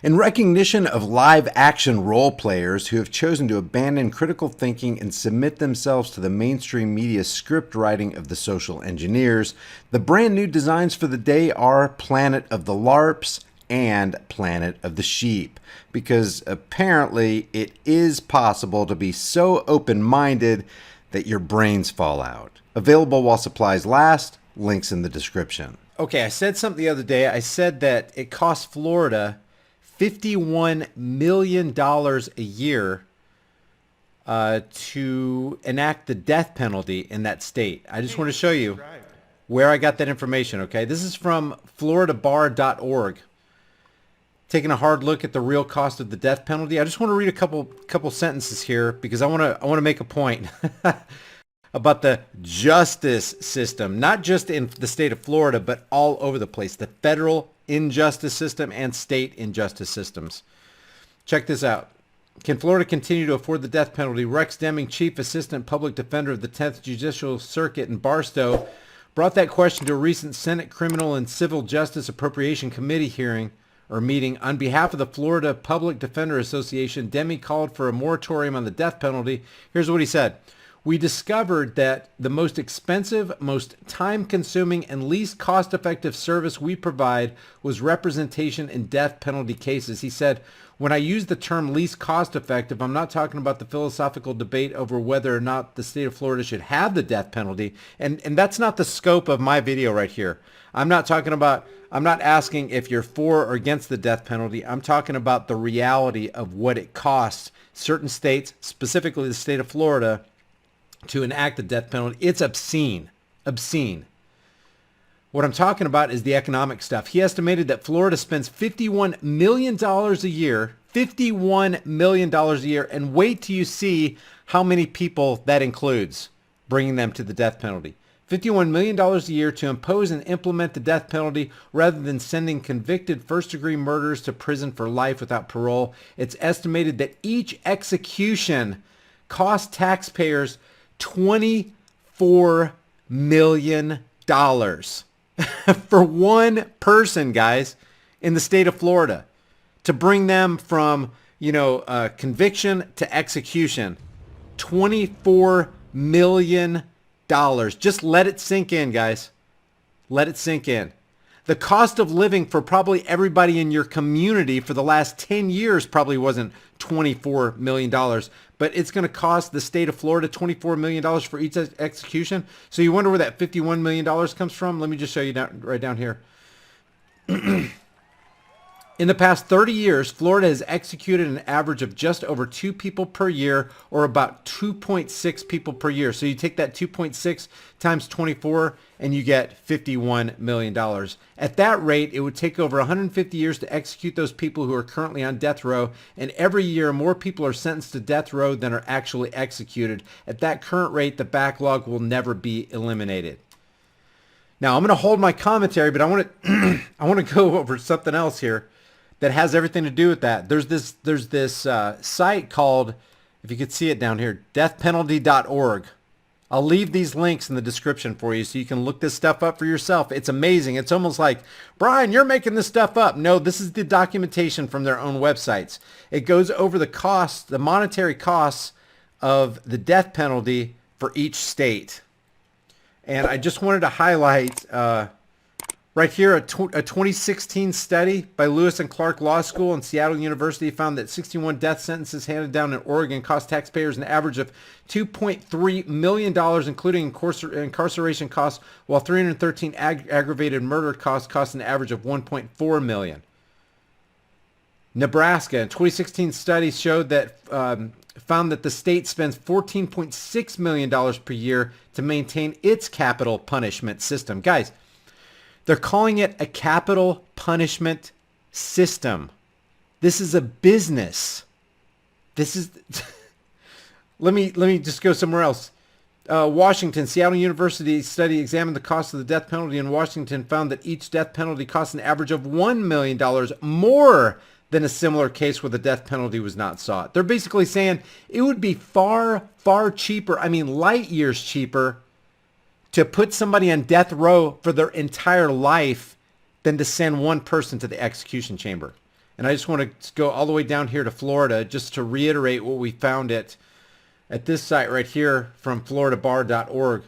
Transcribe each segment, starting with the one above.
In recognition of live-action role players who have chosen to abandon critical thinking and submit themselves to the mainstream media script writing of the social engineers, the brand new designs for the day are Planet of the LARPs and Planet of the Sheep, because apparently it is possible to be so open-minded that your brains fall out. Available while supplies last, links in the description. Okay, I said something the other day. I said that it costs Florida $51 million a year to enact the death penalty in that state. I just want to show you where I got that information, okay? This is from floridabar.org. Taking a hard look at the real cost of the death penalty. I just want to read a couple sentences here because I want to make a point about the justice system, not just in the state of Florida, but all over the place. The federal injustice system and state injustice systems. Check this out. Can Florida continue to afford the death penalty? Rex Deming, Chief Assistant Public Defender of the 10th Judicial Circuit in Barstow, brought that question to a recent Senate Criminal and Civil Justice Appropriation Committee meeting. On behalf of the Florida Public Defender Association, Deming called for a moratorium on the death penalty. Here's what he said. We discovered that the most expensive, most time-consuming, and least cost-effective service we provide was representation in death penalty cases. He said, when I use the term least cost-effective, I'm not talking about the philosophical debate over whether or not the state of Florida should have the death penalty. And that's not the scope of my video right here. I'm not asking if you're for or against the death penalty. I'm talking about the reality of what it costs certain states, specifically the state of Florida, to enact the death penalty. It's obscene. What I'm talking about is the economic stuff. He estimated that Florida spends $51 million a year, $51 million a year, and wait till you see how many people that includes, bringing them to the death penalty. $51 million a year to impose and implement the death penalty rather than sending convicted first-degree murderers to prison for life without parole. It's estimated that each execution costs taxpayers $24 million for one person, guys, in the state of Florida, to bring them from, conviction to execution. $24 million. Just let it sink in, guys. Let it sink in. The cost of living for probably everybody in your community for the last 10 years probably wasn't $24 million, but it's going to cost the state of Florida $24 million for each execution. So you wonder where that $51 million comes from? Let me just show you right down here. In the past 30 years, Florida has executed an average of just over 2 people per year, or about 2.6 people per year. So you take that 2.6 times 24 and you get $51 million. At that rate, it would take over 150 years to execute those people who are currently on death row, and every year more people are sentenced to death row than are actually executed. At that current rate, the backlog will never be eliminated. Now, I'm going to hold my commentary, but I want to go over something else here that has everything to do with that. There's this site called, if you could see it down here, deathpenalty.org. I'll leave these links in the description for you so you can look this stuff up for yourself. It's amazing. It's almost like, Brian, you're making this stuff up. No, this is the documentation from their own websites. It goes over the costs, the monetary costs of the death penalty for each state. And I just wanted to highlight right here, a 2016 study by Lewis and Clark Law School and Seattle University found that 61 death sentences handed down in Oregon cost taxpayers an average of $2.3 million, including incarceration costs, while 313 aggravated murder costs cost an average of $1.4 million. Nebraska, a 2016 study showed that found that the state spends $14.6 million per year to maintain its capital punishment system. Guys, they're calling it a capital punishment system. This is a business. This is let me just go somewhere else. Washington, Seattle University study examined the cost of the death penalty in Washington, found that each death penalty costs an average of $1 million more than a similar case where the death penalty was not sought. They're basically saying it would be far, far cheaper, light years cheaper, to put somebody on death row for their entire life than to send one person to the execution chamber. And I just want to go all the way down here to Florida just to reiterate what we found at this site right here from floridabar.org.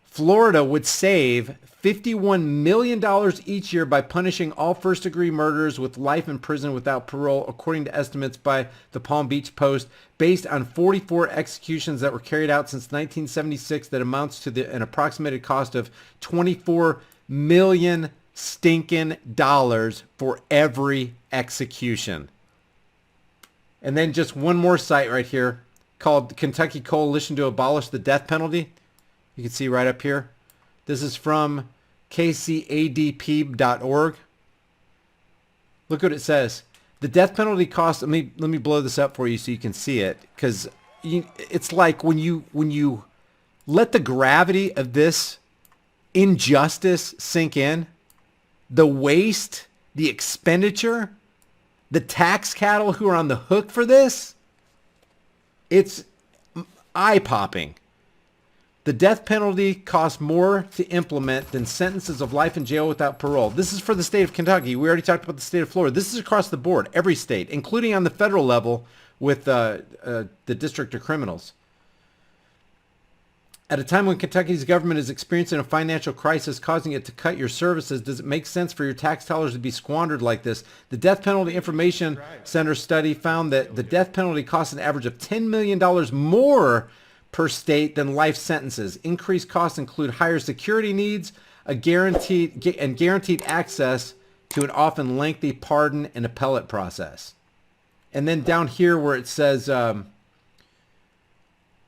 Florida would save $51 million each year by punishing all first-degree murderers with life in prison without parole, according to estimates by the Palm Beach Post, based on 44 executions that were carried out since 1976. That amounts to an approximated cost of $24 million stinking dollars for every execution. And then just one more site right here called Kentucky Coalition to Abolish the Death Penalty. You can see right up here. This is from kcadp.org. Look what it says. The death penalty costs, let me blow this up for you so you can see it, because it's like when you let the gravity of this injustice sink in, the waste, the expenditure, the tax cattle who are on the hook for this, it's eye-popping. The death penalty costs more to implement than sentences of life in jail without parole. This is for the state of Kentucky. We already talked about the state of Florida. This is across the board, every state, including on the federal level with the District of Criminals. At a time when Kentucky's government is experiencing a financial crisis causing it to cut your services, does it make sense for your tax dollars to be squandered like this? The Death Penalty Information Center study found that the death penalty costs an average of $10 million more per state than life sentences. Increased costs include higher security needs, guaranteed access to an often lengthy pardon and appellate process. And then down here where it says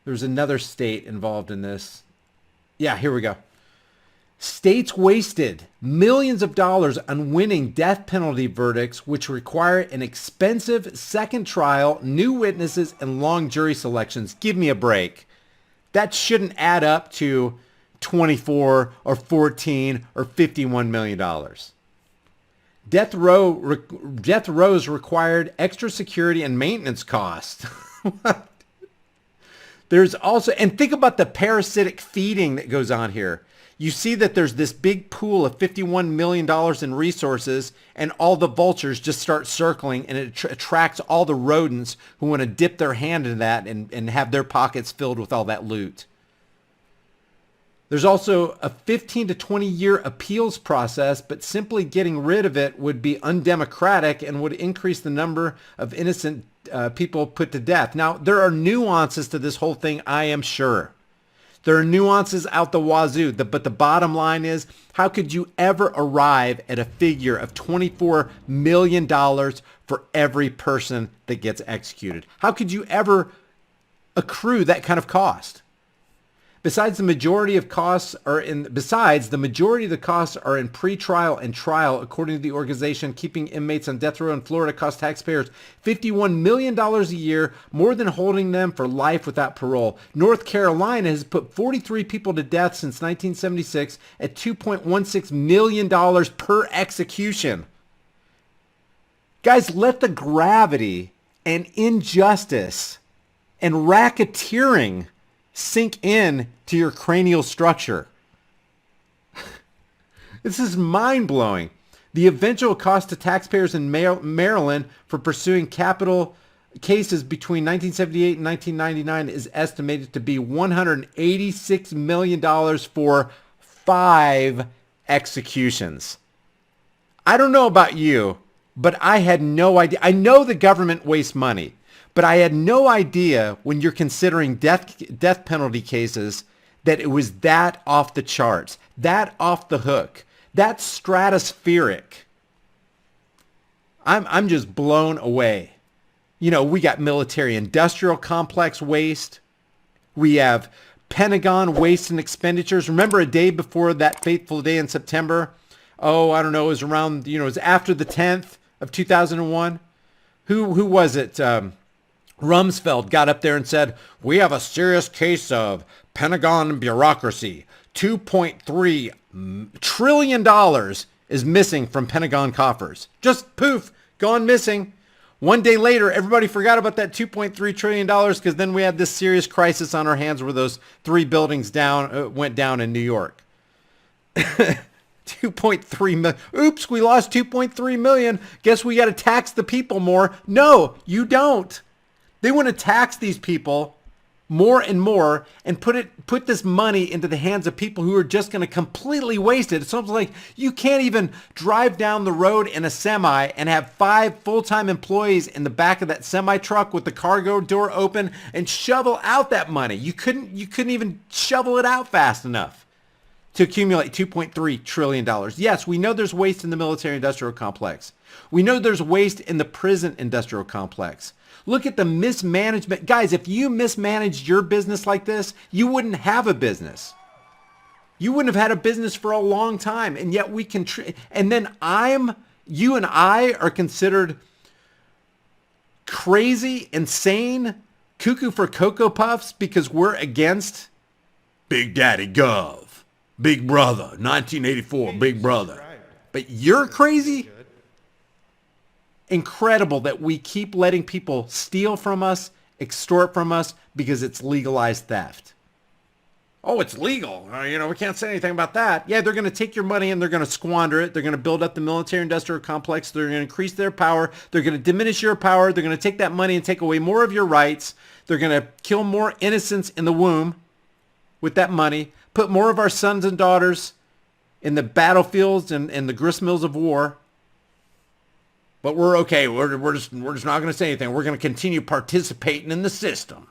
there's another state involved in this. Yeah, here we go. States wasted millions of dollars on winning death penalty verdicts, which require an expensive second trial, new witnesses, and long jury selections. Give me a break. That shouldn't add up to 24 or 14 or $51 million. Death rows required extra security and maintenance costs. There's also, and think about the parasitic feeding that goes on here. You see that there's this big pool of $51 million in resources, and all the vultures just start circling, and it attracts all the rodents who want to dip their hand in that and have their pockets filled with all that loot. There's also a 15 to 20 year appeals process, but simply getting rid of it would be undemocratic and would increase the number of innocent people put to death. Now, there are nuances to this whole thing, I am sure. There are nuances out the wazoo, but the bottom line is, how could you ever arrive at a figure of $24 million for every person that gets executed? How could you ever accrue that kind of cost? Besides, the majority of the costs are in pretrial and trial, according to the organization. Keeping inmates on death row in Florida costs taxpayers $51 million a year, more than holding them for life without parole. North Carolina has put 43 people to death since 1976 at $2.16 million per execution. Guys, let the gravity and injustice and racketeering sink in to your cranial structure. This is mind-blowing. The eventual cost to taxpayers in Maryland for pursuing capital cases between 1978 and 1999 is estimated to be $186 million for 5 executions. I don't know about you, but I had no idea. I know the government wastes money, but I had no idea when you're considering death penalty cases that it was that off the charts, that off the hook, that stratospheric. I'm just blown away. You know, we got military industrial complex waste. We have Pentagon waste and expenditures. Remember a day before that fateful day in September? Oh, I don't know. It was around, it was after the 10th of 2001. Who was it? Rumsfeld got up there and said, we have a serious case of Pentagon bureaucracy. $2.3 trillion is missing from Pentagon coffers. Just poof, gone missing. One day later, everybody forgot about that $2.3 trillion because then we had this serious crisis on our hands where those 3 buildings went down in New York. 2.3 million. Oops, we lost 2.3 million. Guess we got to tax the people more. No, you don't. They want to tax these people more and more and put this money into the hands of people who are just going to completely waste it. It's almost like you can't even drive down the road in a semi and have 5 full-time employees in the back of that semi truck with the cargo door open and shovel out that money. You couldn't even shovel it out fast enough to accumulate $2.3 trillion. Yes, we know there's waste in the military industrial complex. We know there's waste in the prison industrial complex. Look at the mismanagement. Guys, if you mismanaged your business like this, you wouldn't have a business. You wouldn't have had a business for a long time. And yet we can, and then you and I are considered crazy, insane, cuckoo for Cocoa Puffs because we're against Big Daddy Gov, Big Brother, 1984, Big Brother. But you're crazy? Incredible that we keep letting people steal from us, extort from us because it's legalized theft. Oh, it's legal. We can't say anything about that. Yeah, they're going to take your money and they're going to squander it. They're going to build up the military industrial complex. They're going to increase their power. They're going to diminish your power. They're going to take that money and take away more of your rights. They're going to kill more innocents in the womb with that money, put more of our sons and daughters in the battlefields and the grist mills of war. But we're okay. We're just not going to say anything. We're going to continue participating in the system.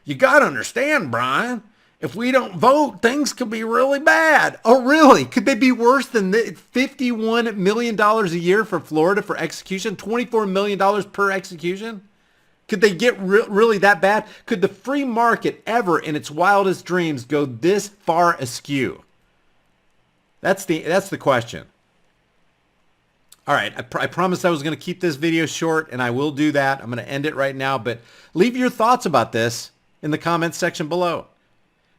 You got to understand, Brian, if we don't vote, things could be really bad. Oh, really? Could they be worse than the $51 million a year for Florida for execution? $24 million per execution? Could they get really that bad? Could the free market ever in its wildest dreams go this far askew? That's the question. All right, I promised I was going to keep this video short, and I will do that. I'm going to end it right now, but leave your thoughts about this in the comments section below.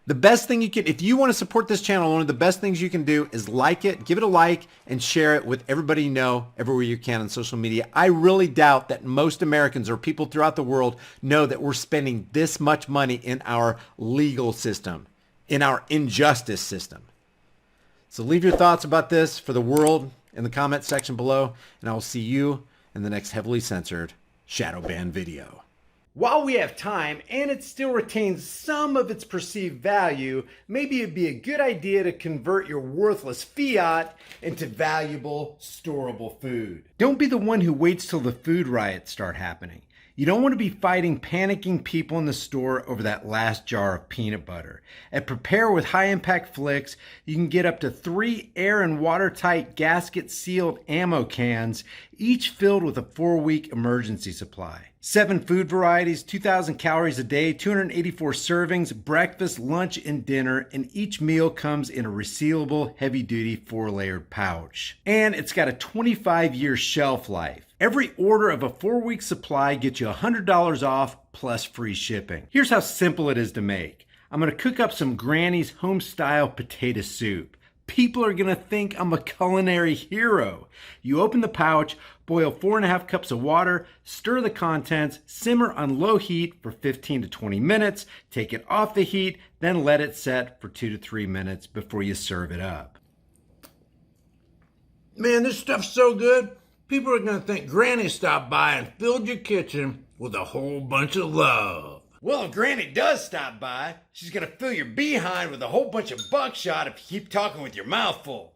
The best thing you can, if you want to support this channel, one of the best things you can do is like it, give it a like, and share it with everybody you know, everywhere you can on social media. I really doubt that most Americans or people throughout the world know that we're spending this much money in our legal system, in our injustice system. So leave your thoughts about this for the world in the comment section below, and I will see you in the next heavily censored shadow ban video. While we have time and it still retains some of its perceived value, maybe it'd be a good idea to convert your worthless fiat into valuable, storable food. Don't be the one who waits till the food riots start happening. You don't want to be fighting panicking people in the store over that last jar of peanut butter. At Prepare with High Impact Flicks, you can get up to 3 air and watertight gasket sealed ammo cans, each filled with a 4-week emergency supply. 7 food varieties, 2,000 calories a day, 284 servings, breakfast, lunch, and dinner, and each meal comes in a resealable, heavy-duty 4-layered pouch. And it's got a 25-year shelf life. Every order of a 4-week supply gets you $100 off plus free shipping. Here's how simple it is to make. I'm going to cook up some Granny's home-style potato soup. People are going to think I'm a culinary hero. You open the pouch, boil 4.5 cups of water, stir the contents, simmer on low heat for 15 to 20 minutes, take it off the heat, then let it set for 2 to 3 minutes before you serve it up. Man, this stuff's so good. People are going to think Granny stopped by and filled your kitchen with a whole bunch of love. Well, if Granny does stop by, she's going to fill your behind with a whole bunch of buckshot if you keep talking with your mouth full.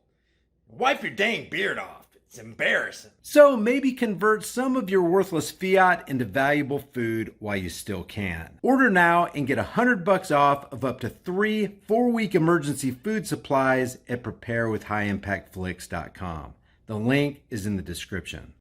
Wipe your dang beard off. It's embarrassing. So maybe convert some of your worthless fiat into valuable food while you still can. Order now and get $100 off of up to 3 4-week emergency food supplies at preparewithhighimpactflix.com. The link is in the description.